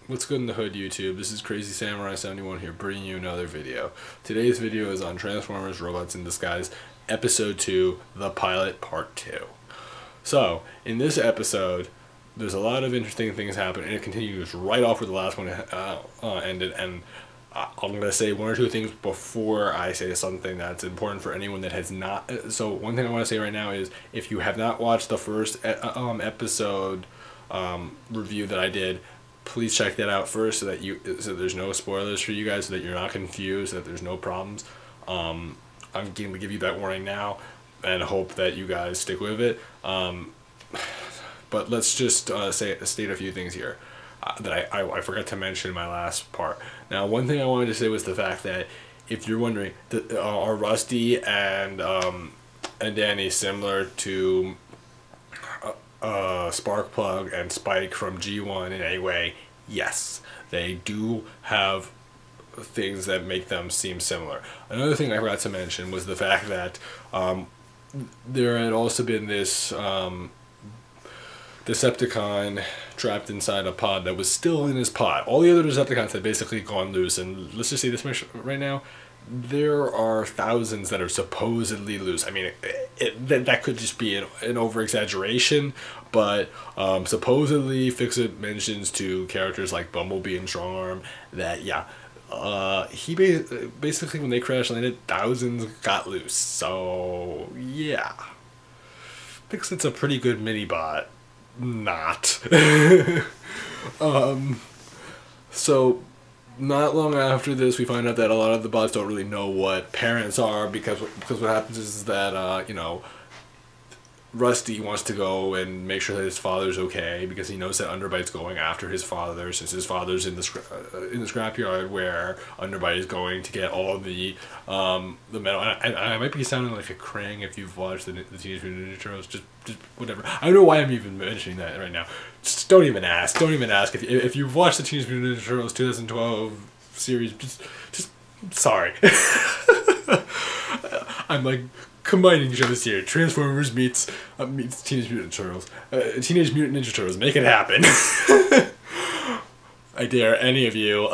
What's good in the hood, YouTube? This is Crazy Samurai 71 here, bringing you another video. Today's video is on Transformers Robots in Disguise, Episode 2, The Pilot, Part 2. So, in this episode, there's a lot of interesting things happen, and it continues right off where the last one ended, and I'm going to say one or two things before I say something that's important for anyone that has not. So, one thing I want to say right now is, if you have not watched the first episode review that I did, please check that out first so there's no spoilers for you guys, so that you're not confused, so that there's no problems. I'm going to give you that warning now and hope that you guys stick with it. But let's just state a few things here that I forgot to mention in my last part. Now, one thing I wanted to say was the fact that, if you're wondering, are Rusty and Danny similar to Sparkplug and Spike from G1 in any way? Yes, they do have things that make them seem similar. Another thing I forgot to mention was the fact that there had also been this Decepticon trapped inside a pod that was still in his pod. All the other Decepticons had basically gone loose, and let's just say this much right now: there are thousands that are supposedly loose. I mean, that could just be an over-exaggeration, but supposedly Fix-It mentions to characters like Bumblebee and Strongarm that, yeah, he basically, when they crash landed, thousands got loose. So, yeah. Fix-It's a pretty good mini-bot. Not. So, not long after this, we find out that a lot of the bots don't really know what parents are, because what happens is that, you know, Rusty wants to go and make sure that his father's okay, because he knows that Underbite's going after his father, since his father's in the scrapyard where Underbite is going to get all the metal. And I might be sounding like a Krang if you've watched the Teenage Mutant Ninja Turtles. Just whatever. I don't know why I'm even mentioning that right now. Just don't even ask. Don't even ask. If you've watched the Teenage Mutant Ninja Turtles 2012 series, just sorry. I'm like combining each other's here. Transformers meets Teenage Mutant Turtles. Teenage Mutant Ninja Turtles. Make it happen. I dare any of you.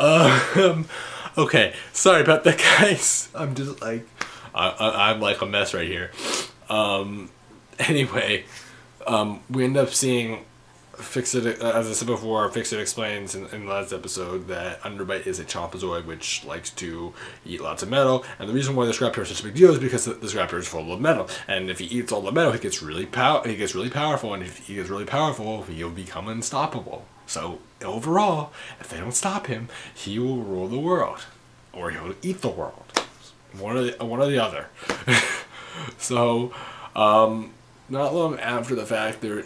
Okay. Sorry about that, guys. I'm just like, I'm like a mess right here. Anyway, we end up seeing Fix-It, as I said before, Fix-It explains in the last episode that Underbite is a Chompozoid which likes to eat lots of metal, and the reason why the scrapyard is such a big deal is because the scrapyard is full of metal, and if he eats all the metal, he gets really powerful, and if he gets really powerful, he'll become unstoppable. So overall, if they don't stop him, he will rule the world, or he'll eat the world, one or the other. So, not long after the fact, there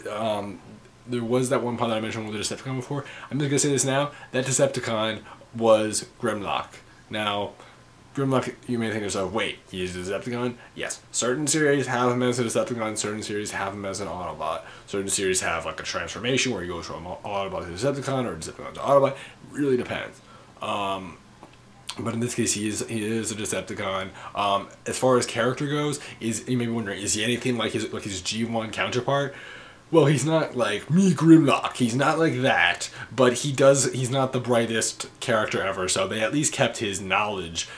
was that one pod that I mentioned with the Decepticon before. I'm just going to say this now. That Decepticon was Grimlock. Now, Grimlock, you may think to yourself, wait, he's a Decepticon? Yes. Certain series have him as a Decepticon. Certain series have him as an Autobot. Certain series have like a transformation where he goes from Autobot to Decepticon, or Decepticon to Autobot. It really depends. But in this case, he is a Decepticon. As far as character goes, you may be wondering, is he anything like his G1 counterpart? Well, he's not like me, Grimlock. He's not like that, but he's not the brightest character ever, so they at least kept his knowledge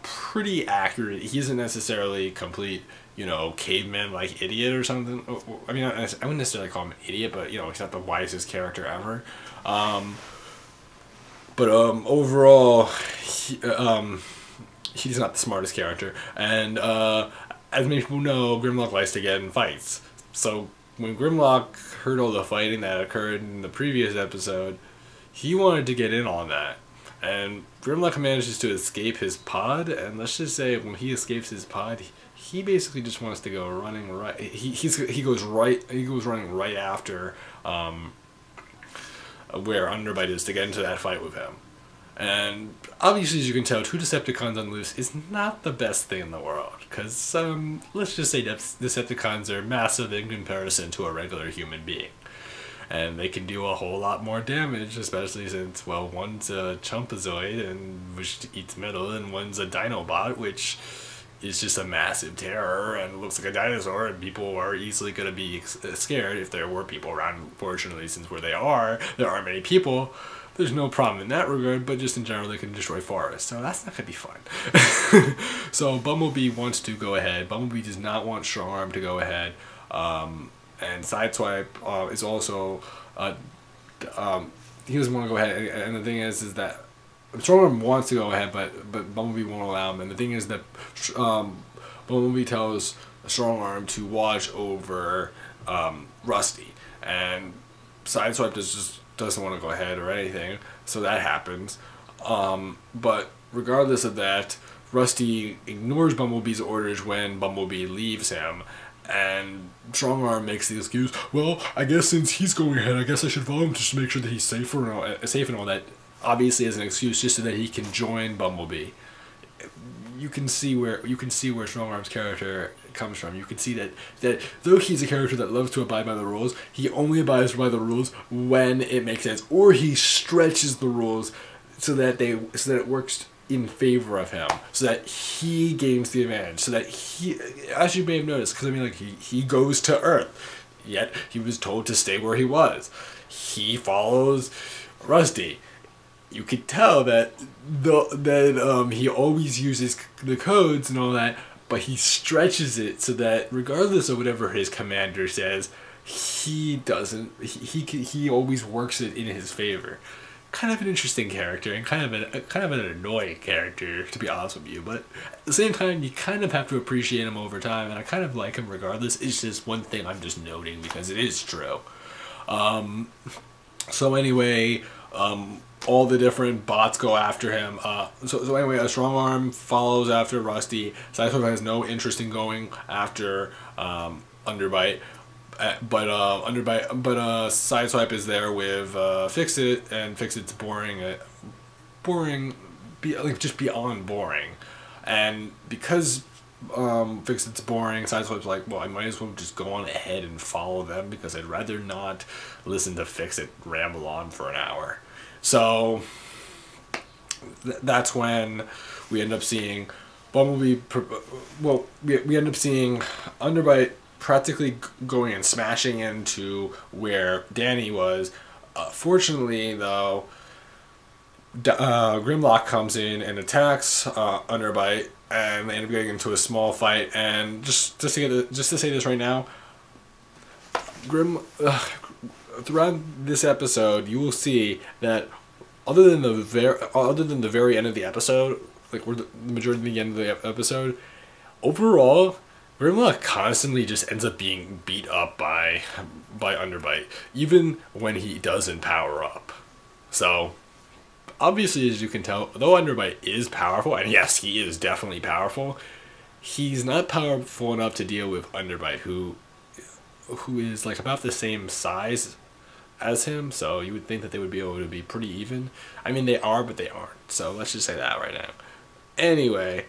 pretty accurate. He isn't necessarily complete, you know, caveman-like idiot or something. I mean, I wouldn't necessarily call him an idiot, but, you know, he's not the wisest character ever. But overall, he's not the smartest character, and as many people know, Grimlock likes to get in fights. So when Grimlock heard all the fighting that occurred in the previous episode, he wanted to get in on that. And Grimlock manages to escape his pod, and let's just say when he escapes his pod, he basically just wants to go running right. He goes running right after where Underbite is to get into that fight with him. And obviously, as you can tell, two Decepticons on loose is not the best thing in the world, because let's just say Decepticons are massive in comparison to a regular human being, and they can do a whole lot more damage, especially since, well, one's a Chompozoid which eats metal, and one's a Dinobot, which is just a massive terror and looks like a dinosaur, and people are easily going to be scared if there were people around. Fortunately, since where they are, there aren't many people. there's no problem in that regard, but just in general, they can destroy forests, so that's not gonna be fun. So Bumblebee wants to go ahead. Bumblebee does not want Strong Arm to go ahead, and Sideswipe is also he doesn't want to go ahead. And the thing is that Strong Arm wants to go ahead, but Bumblebee won't allow him. And the thing is that Bumblebee tells Strong Arm to watch over Rusty, and Sideswipe just doesn't want to go ahead or anything, so that happens. But regardless of that, Rusty ignores Bumblebee's orders when Bumblebee leaves him, and Strong Arm makes the excuse, well, I guess since he's going ahead, I guess I should follow him just to make sure that he's safe and all that. Obviously, as an excuse, just so that he can join Bumblebee. You can see where Strong Arm's character comes from. You can see that though he's a character that loves to abide by the rules, he only abides by the rules when it makes sense, or he stretches the rules so that it works in favor of him, so that he gains the advantage, so that he, as you may have noticed, because I mean, like, he goes to Earth, yet he was told to stay where he was. He follows Rusty. You could tell that he always uses the codes and all that, but he stretches it so that regardless of whatever his commander says, he always works it in his favor. Kind of an interesting character, and kind of an annoying character, to be honest with you, but at the same time you kind of have to appreciate him over time, and I kind of like him regardless. It's just one thing I'm just noting because it is true. So anyway, all the different bots go after him. So anyway, a Strong Arm follows after Rusty. Sideswipe has no interest in going after Underbite. But Sideswipe is there with Fix-It, and Fix-It's just beyond boring. And because Fix-It's boring, Sideswipe's like, well, I might as well just go on ahead and follow them because I'd rather not listen to Fix-It ramble on for an hour. So that's when we end up seeing Bumblebee. Well, we end up seeing Underbite practically going and smashing into where Danny was. Fortunately, though, Grimlock comes in and attacks Underbite, and they end up getting into a small fight. And just to say this right now, throughout this episode, you will see that other than the very end of the episode, like the majority of the end of the episode, overall, Grimlock constantly just ends up being beat up by Underbite, even when he doesn't power up. So obviously, as you can tell, though Underbite is powerful, and yes, he is definitely powerful, he's not powerful enough to deal with Underbite, who is like about the same size as him, so you would think that they would be able to be pretty even. I mean, they are, but they aren't, so let's just say that right now. Anyway,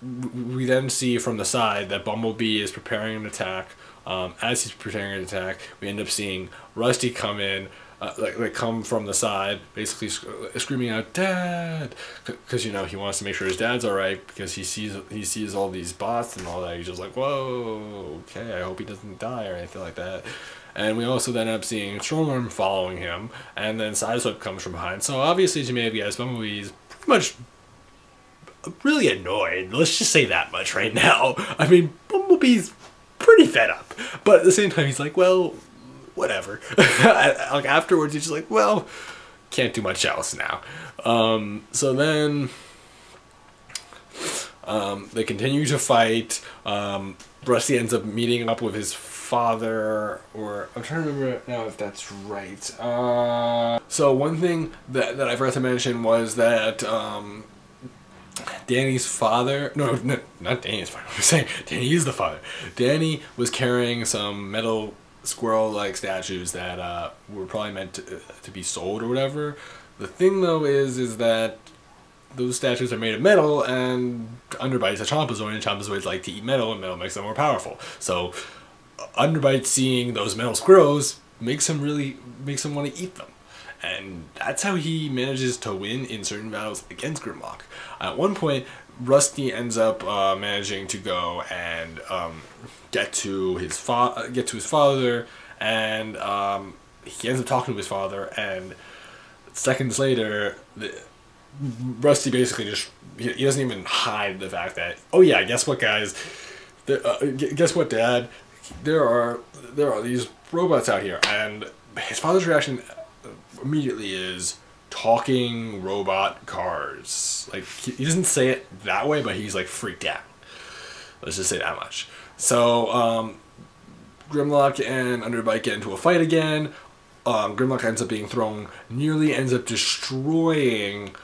we then see from the side that Bumblebee is preparing an attack. As he's preparing an attack, we end up seeing Rusty come in, come from the side, basically screaming out, "Dad!" Because, you know, he wants to make sure his dad's alright, because he sees all these bots and all that. He's just like, whoa, okay, I hope he doesn't die or anything like that. And we also then end up seeing Strong Arm following him, and then Sideswipe comes from behind. So obviously, as you may have guessed, Bumblebee is pretty much really annoyed. Let's just say that much right now. I mean, Bumblebee's pretty fed up, but at the same time, he's like, well, whatever. Like afterwards, he's just like, well, can't do much else now. So then they continue to fight. Rusty ends up meeting up with his father, or I'm trying to remember now if that's right. So one thing that I forgot to mention was that Danny's father, no, not Danny's father, I'm saying Danny is the father. Danny was carrying some metal squirrel-like statues that were probably meant to be sold or whatever. The thing though is that those statues are made of metal, and Underbite's a Chompazoid, and Chompazoids like to eat metal, and metal makes them more powerful. So Underbite seeing those metal squirrels makes him want to eat them. And that's how he manages to win in certain battles against Grimlock. At one point, Rusty ends up managing to go and get to his father, and he ends up talking to his father, and seconds later, Rusty basically just he doesn't even hide the fact that, oh yeah, guess what, guys? Guess what, Dad? There are these robots out here, and his father's reaction immediately is talking robot cars. Like he doesn't say it that way, but he's like freaked out. Let's just say that much. So Grimlock and Underbite get into a fight again. Grimlock ends up being thrown, nearly ends up destroying.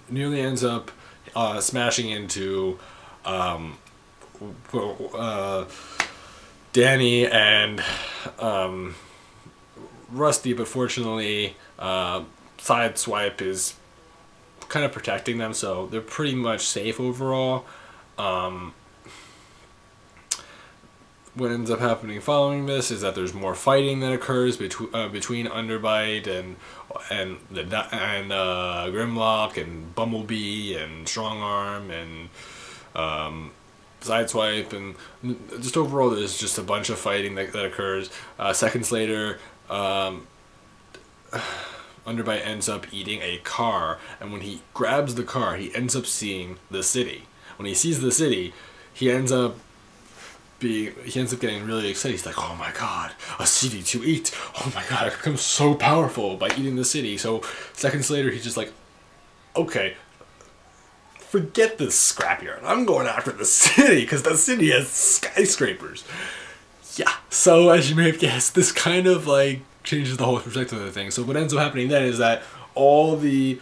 Nearly ends up smashing into Danny and Rusty, but fortunately Sideswipe is kind of protecting them, so they're pretty much safe overall. What ends up happening following this is that there's more fighting that occurs between Underbite and Grimlock and Bumblebee and Strongarm and Sideswipe, and just overall there's just a bunch of fighting that occurs. Seconds later, Underbite ends up eating a car, and when he grabs the car, he ends up seeing the city. When he sees the city, he ends up getting really excited. He's like, oh my god, a city to eat. Oh my god, I could become so powerful by eating the city. So seconds later, he's just like, okay, forget this scrapyard. I'm going after the city, because the city has skyscrapers. Yeah, so as you may have guessed, this kind of like changes the whole perspective of the thing. So what ends up happening then is that Grimlock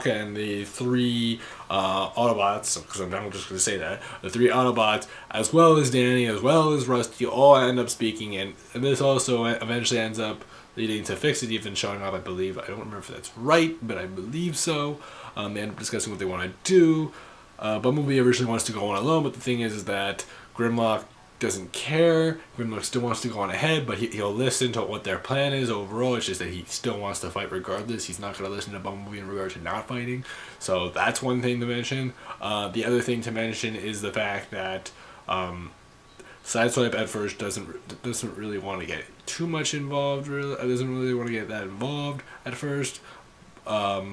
and the three Autobots, because I'm just going to say that, the three Autobots, as well as Danny, as well as Rusty, all end up speaking, and this also eventually ends up leading to Fix-It even showing up, I believe. I don't remember if that's right, but I believe so. They end up discussing what they want to do. Bumblebee originally wants to go on alone, but the thing is that Grimlock doesn't care. Grimlock still wants to go on ahead, but he'll listen to what their plan is overall. It's just that he still wants to fight regardless. He's not going to listen to Bumblebee in regard to not fighting. So that's one thing to mention. The other thing to mention is the fact that Sideswipe at first doesn't really want to get too much involved. Doesn't really want to get that involved at first. But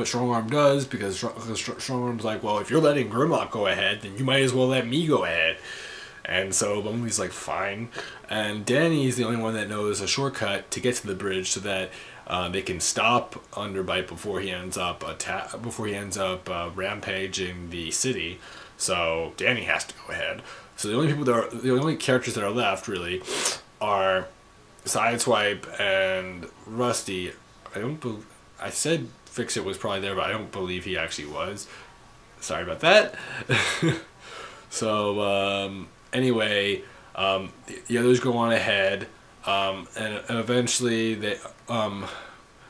Strongarm does, because Strongarm's like, well, if you're letting Grimlock go ahead, then you might as well let me go ahead. And so Bumblebee's like, fine. And Danny is the only one that knows a shortcut to get to the bridge so that they can stop Underbite before he ends up rampaging the city. So Danny has to go ahead. So the only characters that are left really are Sideswipe and Rusty. I said Fix-It was probably there, but I don't believe he actually was. Sorry about that. So anyway, the others go on ahead, and eventually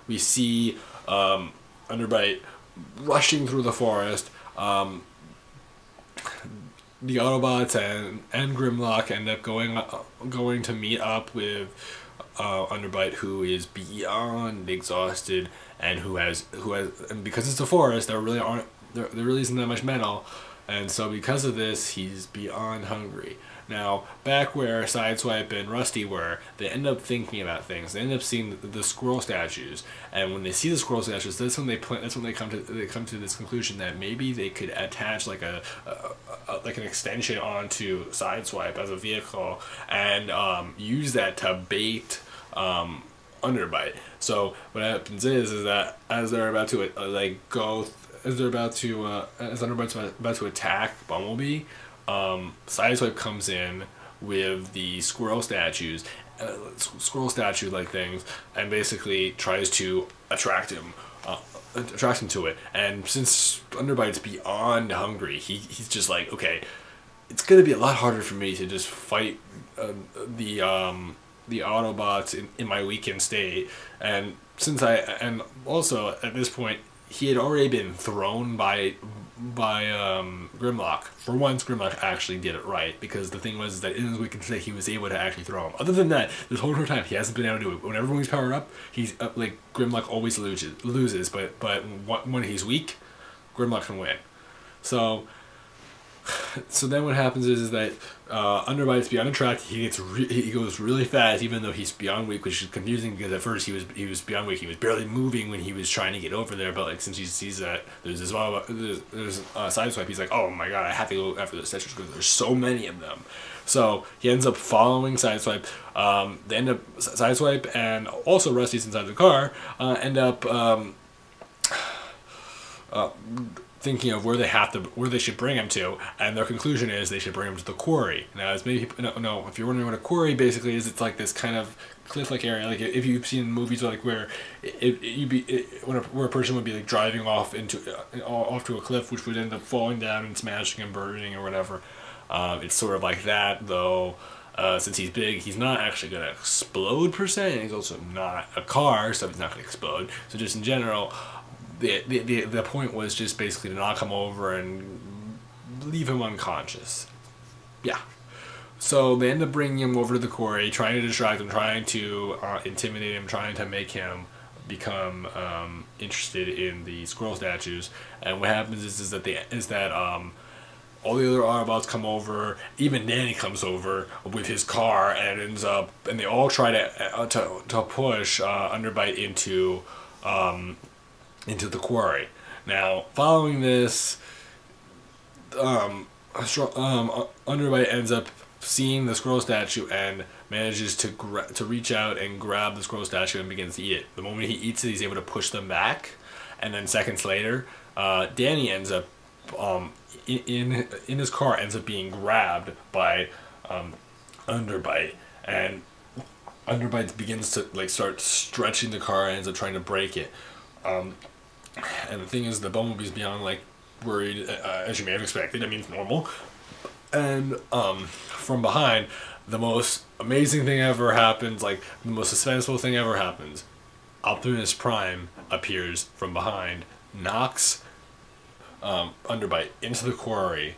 we see Underbite rushing through the forest. The Autobots and Grimlock end up going to meet up with Underbite, who is beyond exhausted, and who has and because it's a forest, there really isn't that much metal, and so because of this, he's beyond hungry. Now, back where Sideswipe and Rusty were, they end up thinking about things. They end up seeing the squirrel statues, and when they see the squirrel statues, that's when they come to this conclusion that maybe they could attach like an extension onto Sideswipe as a vehicle and use that to bait Underbite. So what happens is that as they're about to as Underbite's about to attack Bumblebee, Sideswipe comes in with the squirrel statue like things, and basically tries to attract him to it. And since Underbite's beyond hungry, he's just like, okay, it's gonna be a lot harder for me to just fight the Autobots in my weakened state, and also at this point he had already been thrown by Grimlock. For once, Grimlock actually did it right, because the thing was that in his weakened state he was able to actually throw him. Other than that, this whole time he hasn't been able to do it. Whenever he's powered up, he's like Grimlock always loses, but when he's weak, Grimlock can win. So So then what happens is that Underbite's beyond a track. He goes really fast, even though he's beyond weak, which is confusing because at first he was beyond weak. He was barely moving when he was trying to get over there. But like since he sees that there's Sideswipe, he's like, oh my god, I have to go after the statues because there's so many of them. So he ends up following Sideswipe. They end up Sideswipe and also Rusty's inside the car. End up thinking of where they should bring him to, and their conclusion is they should bring him to the quarry. Now, as many people no, if you're wondering what a quarry basically is, it's like this kind of cliff-like area. Like if you've seen movies like where where a person would be like driving off to a cliff, which would end up falling down and smashing and burning or whatever. It's sort of like that, though. Since he's big, he's not actually going to explode per se, and he's also not a car, so he's not going to explode. So just in general, the point was just basically to knock him over and leave him unconscious. Yeah. So they end up bringing him over to the quarry, trying to distract him, trying to intimidate him, trying to make him become interested in the squirrel statues. And what happens is that all the other Autobots come over. Even Danny comes over with his car, and and they all try to push Underbite into the quarry. Now, following this, Underbite ends up seeing the squirrel statue and manages to reach out and grab the squirrel statue and begins to eat it. The moment he eats it, he's able to push them back, and then seconds later, Danny ends up in his car ends up being grabbed by Underbite, and Underbite begins to like start stretching the car and ends up trying to break it. And the thing is, the Bumblebee's beyond like worried, as you may have expected. I mean, it's normal. And from behind, the most amazing thing ever happens, like the most suspenseful thing ever happens. Optimus Prime appears from behind, knocks Underbite into the quarry,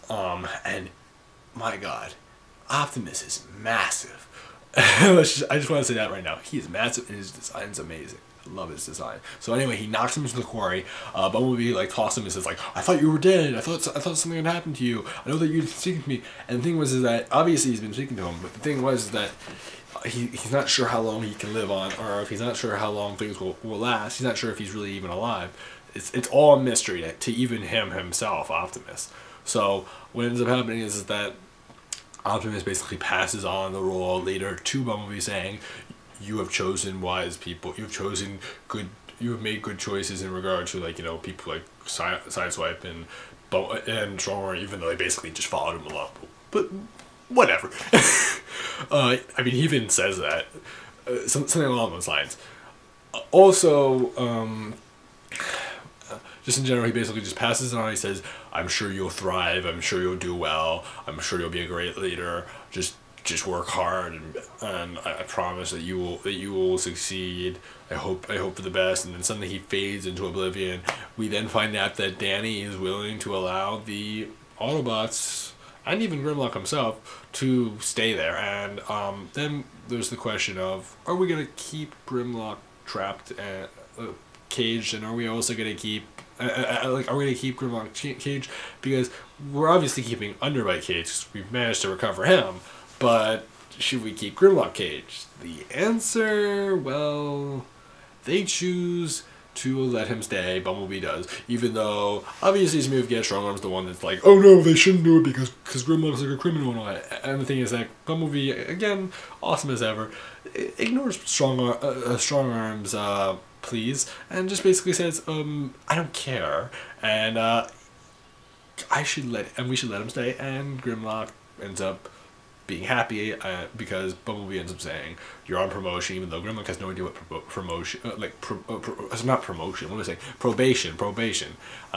and my god, Optimus is massive. I just want to say that right now. He is massive and his design's amazing. I love his design. So anyway, he knocks him into the quarry. Bumblebee like tosses him and says like, "I thought you were dead. I thought something had happened to you. I know that you've been speaking to me." And the thing was is that obviously he's been speaking to him, but the thing was is that he's not sure how long he can live on, or if he's not sure how long things will last. He's not sure if he's really even alive. It's all a mystery to even himself, Optimus. So what ends up happening is that Optimus basically passes on the role later to Bumblebee, saying, "You have chosen wise people. You have made good choices in regard to people like Sideswipe and Strongworm, even though they basically just followed him along. But whatever." I mean, he even says that something along those lines. Also, just in general, he basically just passes it on. He says, "I'm sure you'll thrive. I'm sure you'll do well. I'm sure you'll be a great leader. Just work hard, and I promise that you will succeed. I hope for the best." And then suddenly he fades into oblivion. We then find out that Danny is willing to allow the Autobots and even Grimlock himself to stay there. And then there's the question of, are we gonna keep Grimlock trapped and caged, and are we also gonna keep are we gonna keep Grimlock caged? Because we're obviously keeping Underbite caged because we've managed to recover him. But should we keep Grimlock caged? The answer, well, they choose to let him stay. Bumblebee does, even though obviously his move gets Strongworm's the one that's like, "Oh no, they shouldn't do it because Grimlock's like a criminal and all that." And the thing is that Bumblebee, again, awesome as ever, ignores Strongworm's pleas and just basically says, "I don't care," and we should let him stay. And Grimlock ends up being happy because Bumblebee ends up saying, "You're on promotion," even though Grimlock has no idea what promotion, not promotion, what am I saying? Probation.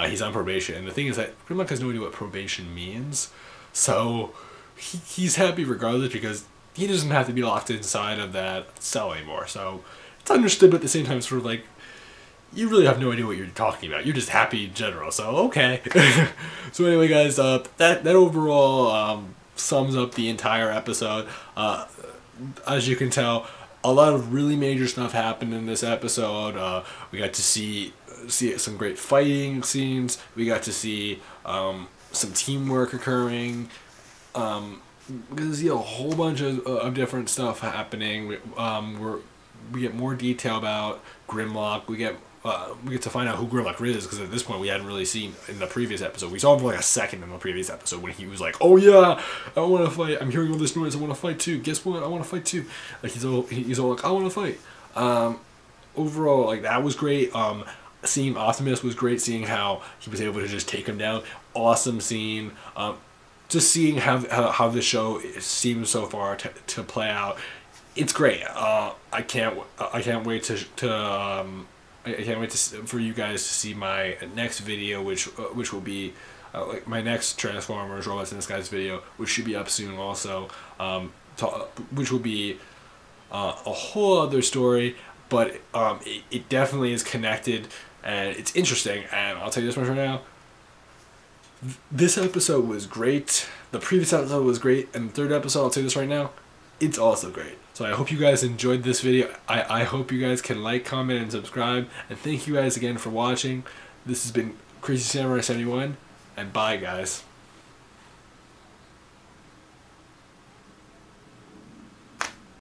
He's on probation, and the thing is that Grimlock has no idea what probation means, so he's happy regardless because he doesn't have to be locked inside of that cell anymore. So it's understood, but at the same time, it's sort of like, you really have no idea what you're talking about. You're just happy in general, so okay. So anyway, guys, that overall sums up the entire episode. As you can tell, a lot of really major stuff happened in this episode. We got to see some great fighting scenes. We got to see some teamwork occurring. We're gonna see a whole bunch of different stuff happening. We get more detail about Grimlock. We get to find out who Grimlock is, because at this point we hadn't really seen in the previous episode. We saw him for like a second in the previous episode when he was like, "Oh yeah, I want to fight. I'm hearing all this noise. I want to fight too. Guess what? I want to fight too." Like he's all like, "I want to fight." Overall, like that was great. Seeing Optimus was great. Seeing how he was able to just take him down. Awesome scene. Just seeing how the show seems so far to play out. It's great. I can't wait for you guys to see my next video, which will be like my next Transformers Robots in Disguise video, which should be up soon also. Which will be a whole other story, but it definitely is connected and it's interesting. And I'll tell you this much right now. This episode was great. The previous episode was great, and the third episode, I'll tell you this right now, it's also great. So I hope you guys enjoyed this video. I hope you guys can like, comment, and subscribe. And thank you guys again for watching. This has been Crazy Samurai 71, and bye guys.